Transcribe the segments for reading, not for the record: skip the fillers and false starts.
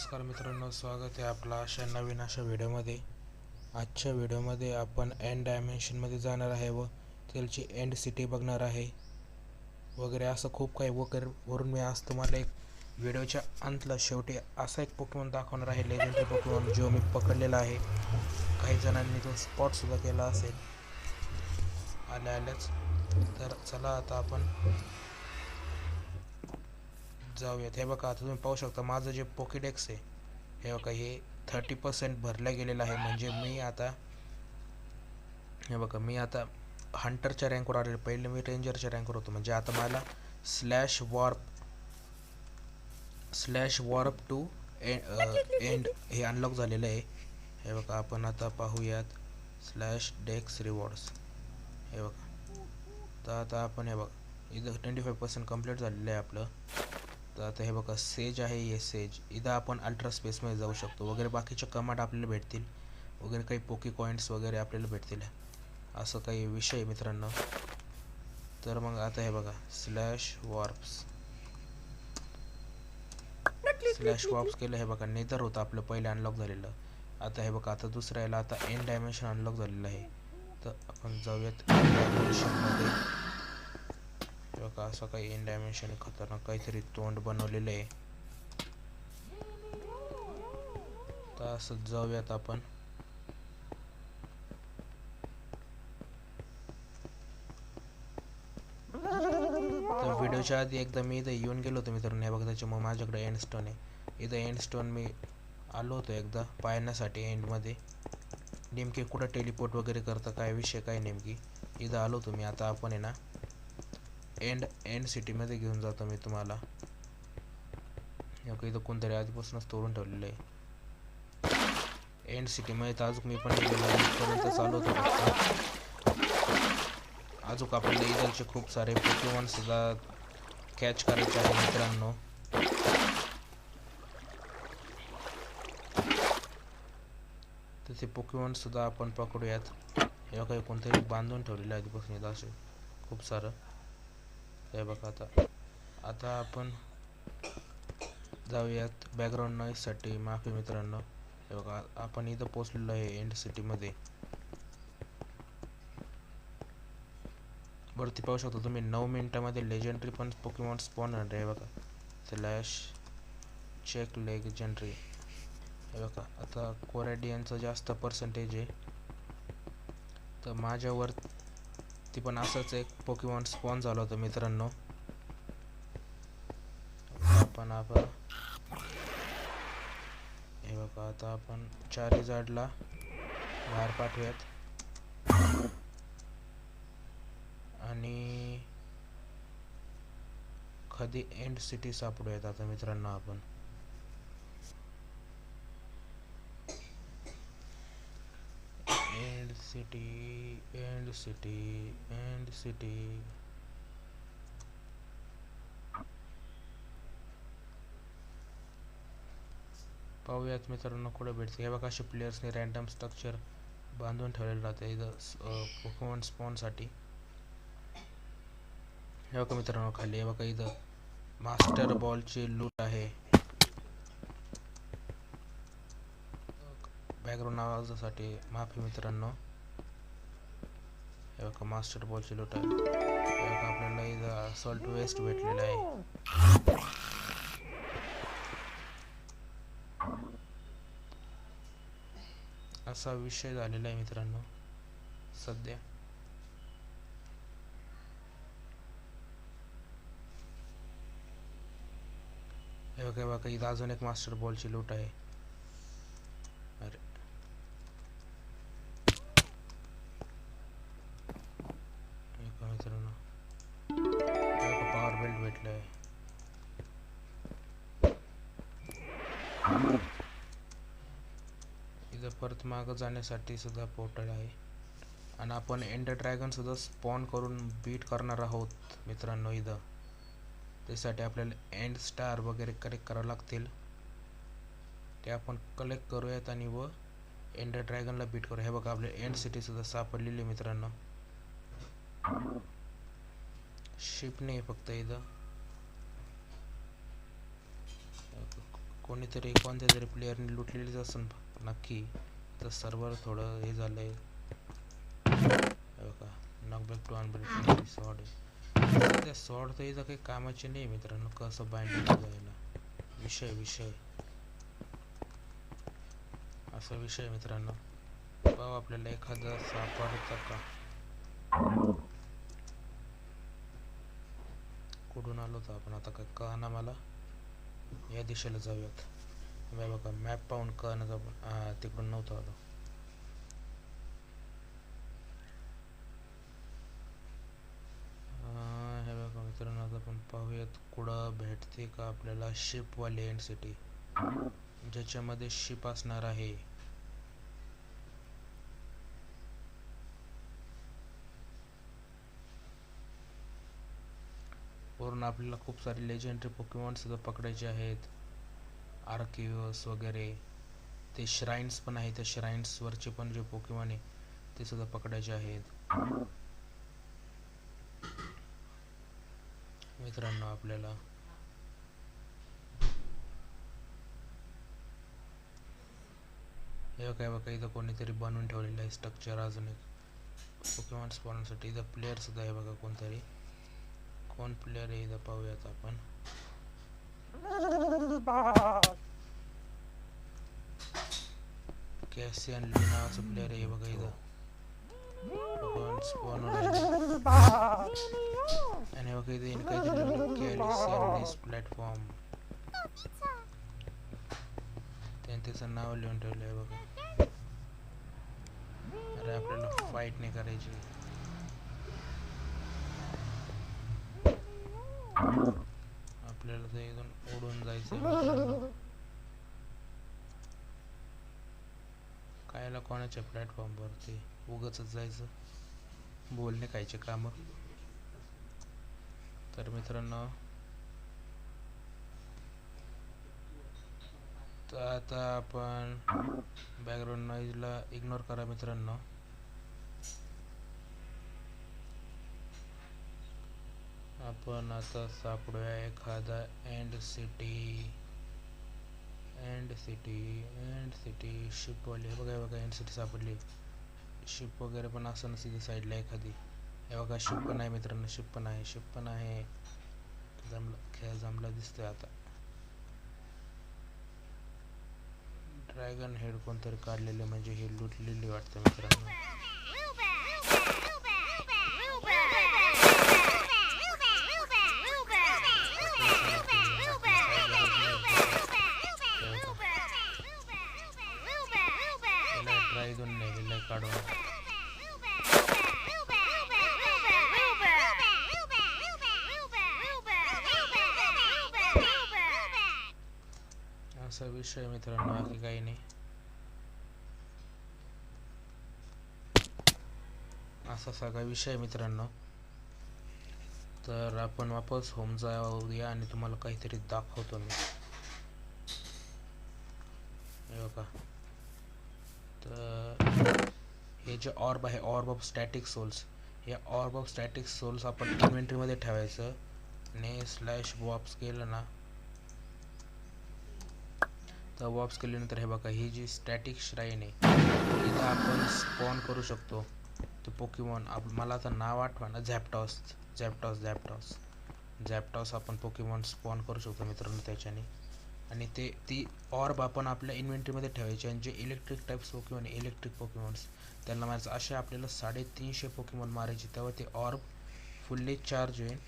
नमस्कार मित्रांनो, स्वागत आहे आपला नवीन अशा व्हिडिओमध्ये. आजच्या व्हिडिओमध्ये आपण एंड डायमेन्शनमध्ये जाणार आहे व त्याची एंड सिटी बघणार आहे वगैरे असं खूप काही वरून मी आज तुम्हाला एक व्हिडिओच्या अंतला शेवटी असा एक पोकेमॉन दाखवणार आहे, लेजेंडरी पोकेमॉन जो मी पकडलेला आहे. काही जणांनी तो स्पॉटसुद्धा केला असेल आल्याच. तर चला आता आपण जाऊयात. हे बघा, आता तुम्ही पाहू शकता माझं जे पोकेडेक्स आहे, हे बघा, हे 30% भरलं गेलेलं आहे. म्हणजे मी आता हे बघा, मी आता हंटरच्या रँकवर आलेलो. पहिले मी रेंजरच्या रँकवर होतो. म्हणजे आता मला स्लॅश वॉर्प टू एंड हे अनलॉक झालेलं आहे. हे बघा, आपण आता पाहूयात स्लॅश डेक्स रिवॉर्ड्स. हे बघा, तर आता आपण हे बघा इथं 25% कंप्लीट झालेलं आहे आपलं. तर आता हे बघा, सेज आहे, हे सेज. इथं आपण अल्ट्रा स्पेसमध्ये जाऊ शकतो वगैरे, बाकीचे कमांड आपल्याला भेटतील वगैरे, काही पोके कॉइंट्स वगैरे आपल्याला भेटतील. असं काही विषय मित्रांनो. तर मग आता हे बघा, स्लॅश वॉर्प्स केलं. हे बघा, नेदर होतं आपलं पहिले अनलॉक झालेलं. आता हे बघा, आता दुसऱ्या याला आता एंड डायमेन्शन अनलॉक झालेलं आहे. तर आपण जाऊयात डायमेन्शनमध्ये. हे बघा, असं काही एंड डायमेन्शन खतरनाक काहीतरी तोंड बनवलेलं आहे. तर असं जाऊयात आपण. तर व्हिडिओच्या आधी एकदा मी इथं येऊन गेलो होतो मित्रांनो. हे बघा, त्याच्यामुळे माझ्याकडे एंड स्टोन आहे. इथं एंड स्टोन मी आलो होतो एकदा पाहण्यासाठी. एंडमध्ये नेमके कुठं टेलिपोर्ट वगैरे करतं, काय विषय काय नेमकी, इथं आलो होतो मी. आता आपण आहे ना एंड सिटीमध्ये घेऊन जातो मी तुम्हाला. इथं कोणतरी आधीपासूनच तोडून ठेवलेलं आहे एंड सिटीमध्ये. तर अजून मी पण पर्यंत चालू होतो. अजून आपल्याला इथलचे खूप सारे पोकेमॉन सुद्धा कॅच करायचे आहे मित्रांनो. तर ते पोकेमॉन सुद्धा आपण पकडूयात. हे काही कोणतरी बांधून ठेवलेलं आहे आधीपासून इथं असे खूप सारं. हे बघा, आता आपण जाऊयात बॅकग्राऊंड नॉईजसाठी माफी मित्रांनो. हे बघा, आपण इथं पोचलेलो आहे एंड सिटीमध्ये. वरती पाहू शकता तुम्ही 9 मिनिटामध्ये लेजेंडरी पण पोकेमॉन स्पॉन होणार आहे. बघा, स्लॅश चेक लेजेंडरी. हे बघा, आता कोरॅडियनचं जास्त पर्सेंटेज आहे. तर माझ्यावरती पण असंच एक पोकेमॉन स्पॉन झालं होतं मित्रांनो. आपण हे बघा, आता आपण चारिजार्डला बाहेर पाठवूयात आणि कधी एंड सिटी सापडूयात आता मित्रांनो आपण. एंड सिटी पाहूयात मित्रांनो कुठे भेटते. हे बघा, असे प्लेयर्सने रॅन्डम स्ट्रक्चर बांधून ठेवलेलं राहते इथं पोकेमॉन स्पॉनसाठी. हे बघा मित्रांनो, खाली हे बघा, इथं मास्टर बॉलची लूट आहे. बॅकग्राऊंड आवाजासाठी माफी मित्रांनो. हे बघा, मास्टर बॉलची लूट आहे. हे बघा, आपल्याला इथं सॉल्ट वेस्ट भेटलेलं आहे. असा विषय झालेला आहे मित्रांनो सध्या. हे बघा, इथं अजून एक मास्टर बॉलची लूट आहे. अरे मित्रांनो, पॉवर बेल्ट भेटलंय. इथं परत मागं जाण्यासाठी सुद्धा पोर्टल आहे. आणि आपण एंडर ड्रॅगन सुद्धा स्पॉन करून बीट करणार आहोत मित्रांनो इथं. त्यासाठी आपल्याला एंड स्टार वगैरे कलेक्ट करावं लागतील. ते आपण कलेक्ट करूयात आणि एंडर ड्रॅगनला बीट करू. हे बघा, आपल्या एंड सिटी सुद्धा सापडलेली मित्रांनो. शिप नाही फक्त इथं. कोणीतरी कोणत्या तरी प्लेअरने लुटलेलीच असेल नक्की. तर सर्व्हर थोडं हे झालंय बघा. नॉकबॅक टू अनब्रेकिंग सॉर्ड. त्या सॉर्ड तर इथं काही कामाचे नाही मित्रांनो. कसं बाइंडिंग जायला विषय असा विषय मित्रांनो. पाहू आपल्याला एखादा सापडता का. कुठून आलो तर आपण आता काय कळना मला. या दिशेला जाऊयात. बघा मॅप पाहून कळणं आपण तिकडून नव्हतं आलो. हे बघा मित्रांनो आता आपण पाहूयात कुठं भेटते का आपल्याला शिपवाली एंड सिटी, ज्याच्यामध्ये शिप असणार आहे. वरून आपल्याला खूप सारे लेजेंडरी पोकेमॉन सुद्धा पकडायचे आहेत. आर्किवस वगैरे ते श्राइन्स पण आहेत. त्या श्राइन्स वरचे पण जे पोकेमॉन आहे ते सुद्धा पकडायचे आहेत मित्रांनो आपल्याला. हे काय बघा इथं कोणीतरी बनवून ठेवलेलं आहे स्ट्रक्चर अजून एक पोकेमॉन स्पॉनसाठी. इथं प्लेयर सुद्धा आहे बघा. कोण प्लेयर आहे इथं पाहूयात आपण. कॅसियन ली नावाचं प्लेयर आहे बघा इथं. स्पॉन आणि बघा इथं काहीतरी कॅलिसियन प्लॅटफॉर्म त्याने त्याचं नाव लिहून ठेवलं आहे बघा. अरे आपल्याला फाईट नाही करायची. आपल्याला तर इथून उडून जायचं. कायला कोणाच्या प्लॅटफॉर्मवरती उगाच जायचं. बोलणे कायचे काम. तर मित्रांनो तर आता आपण बॅकग्राऊंड नॉईजला इग्नोर करा मित्रांनो. आपण आता सापडूया एखादा एंड सिटी शिपवाली. बघा एंड सिटी सापडली. शिप वगैरे पण असं नसते साईडला एखादी. हे बघा शिप पण आहे मित्रांनो. शिप पण आहे. खेळ जमला दिसतोय आता. ड्रॅगन हेड कोणतरी काढलेले म्हणजे हे लुटलेली वाटतं मित्रांनो. ट्राय दोन नेलेलं काढून. असा विषय मित्रांनो बाकी काही नाही. असा सगळा विषय मित्रांनो. तर आपण वापस होम जाऊया आणि तुम्हाला काहीतरी दाखवतो मी. हे बघा तर हे जे ऑर्ब आहे ऑर्ब ऑफ स्टॅटिक सोल्स. हे ऑर्ब ऑफ स्टॅटिक सोल्स आपण इन्व्हेंटरीमध्ये ठेवायचं आणि स्लॅश वॉप्स केलं ना तर वॉप्स केल्यानंतर हे बघा ही जी स्टॅटिक श्राईन आहे इथं आपण स्पॉन करू शकतो. तो पोकेमॉन मला आता नाव आठवा ना. झॅप्टॉस आपण पोकेमॉन स्पॉन करू शकतो मित्रांनो त्याच्याने. आणि ती ऑर्ब आपण आपल्या इन्व्हेंटरीमध्ये ठेवायची. आणि जे electric types Pokemon electric Pokémons त्यांना मारायचं. असे आपल्याला 350 पोकेमॉन मारायचे तेव्हा ते ऑर्ब फुल्ली चार्ज होईल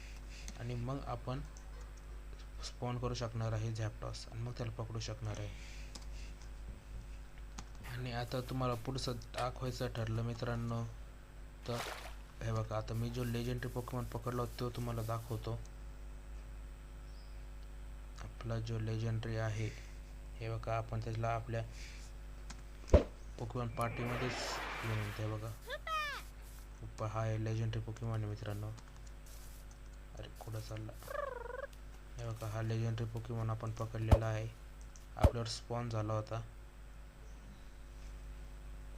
आणि मग आपण स्पॉन करू शकणार आहे झॅप्टॉस आणि मग त्याला पकडू शकणार आहे. आणि आता तुम्हाला पुढचं दाखवायचं ठरलं मित्रांनो तर हे बघा आता मी जो लेजेंडरी पोकेमॉन पकडला तो तुम्हाला दाखवतो. आपला जो लेजेंडरी आहे हे बघा आपण त्याला आपल्या पोकेमॉन पार्टीमध्येच घेऊन येते बघा. हा आहे लेजेंडरी पोकेमॉन आहे मित्रांनो. अरे कुठं चालला. हे बघा हा लेजेंडरी पोकेमॉन आपण पकडलेला आहे. आपल्यावर स्पॉन झाला होता.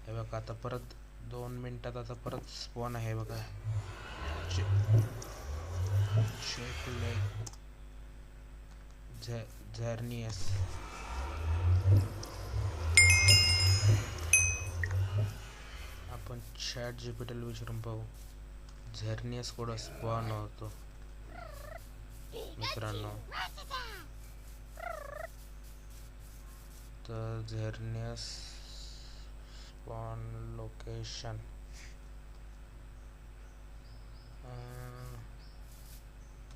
हे बघा आता परत 2 मिनिटात आता परत स्पॉन आहे बघा. झर्नियस चॅट जीपीटीला विचारून पाहू. झेरनियस कुठं स्पॉन होतो मित्रांनो. तर झेरनियस स्पॉन लोकेशन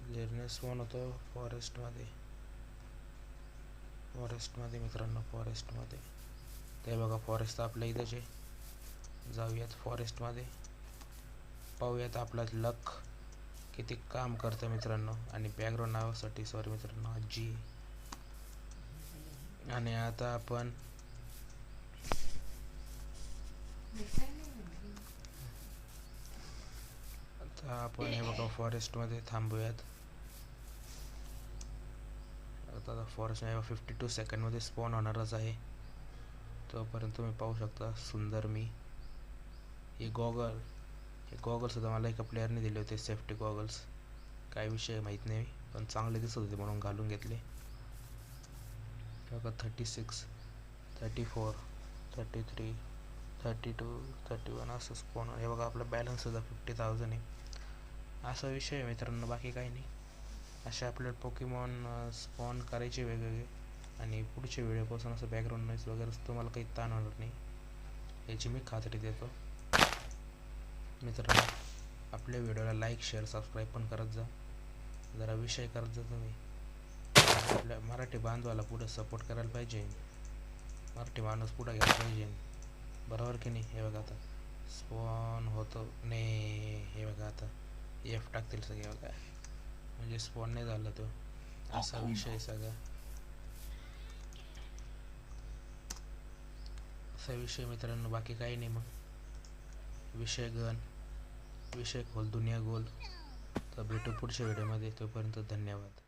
झेरनियस स्पॉन होतो फॉरेस्टमध्ये मित्रांनो, फॉरेस्टमध्ये. ते बघा फॉरेस्ट तर आपल्या इथंच आहे. जाऊयात फॉरेस्टमध्ये, पाहूयात आपला लक किती काम करतं मित्रांनो. आणि बॅकग्राऊंड नावासाठी सॉरी मित्रांनो आजी. आणि आता आपण हे बघा फॉरेस्टमध्ये थांबूयात. आता फॉरेस्ट 52 सेकंडमध्ये स्पॉन होणारच आहे. तोपर्यंत तुम्ही पाहू शकता सुंदर मी हे गॉगल सुद्धा मला एका प्लेअरने दिले होते, सेफ्टी गॉगल्स. काय विषय माहीत नाही, पण चांगले दिसत होते म्हणून घालून घेतले. बघा 36, 34, 33, 32, 31 असं स्पॉन. हे बघा आपला बॅलन्स सुद्धा 50,000 आहे. असा विषय आहे मित्रांनो, बाकी काही नाही. असे आपल्याला पोकेमॉन स्पॉन करायचे वेगवेगळे. आणि पुढच्या व्हिडिओपासून असं बॅकग्राऊंड नॉईज वगैरे तुम्हाला काही ताण होणार नाही याची मी खात्री देतो. मित्रांनो आपल्या व्हिडिओला लाईक शेअर सबस्क्राईब पण करत जा. जरा विषय करत जा तुम्ही. आपल्या मराठी बांधवाला पुढं सपोर्ट करायला पाहिजे, मराठी माणूस पुढं घ्यायला पाहिजे, बरोबर की नाही. हे बघा आता स्पॉन होतो नाही. हे बघा आता एफ टाकतील सगळे बघा, म्हणजे स्पॉन नाही झाला तो. असा विषय सगळा, असा विषय मित्रांनो, बाकी काही नाही. मग विषय खोल दुनिया गोल. तर भेटू पुढच्या व्हिडिओमध्ये. तोपर्यंत धन्यवाद.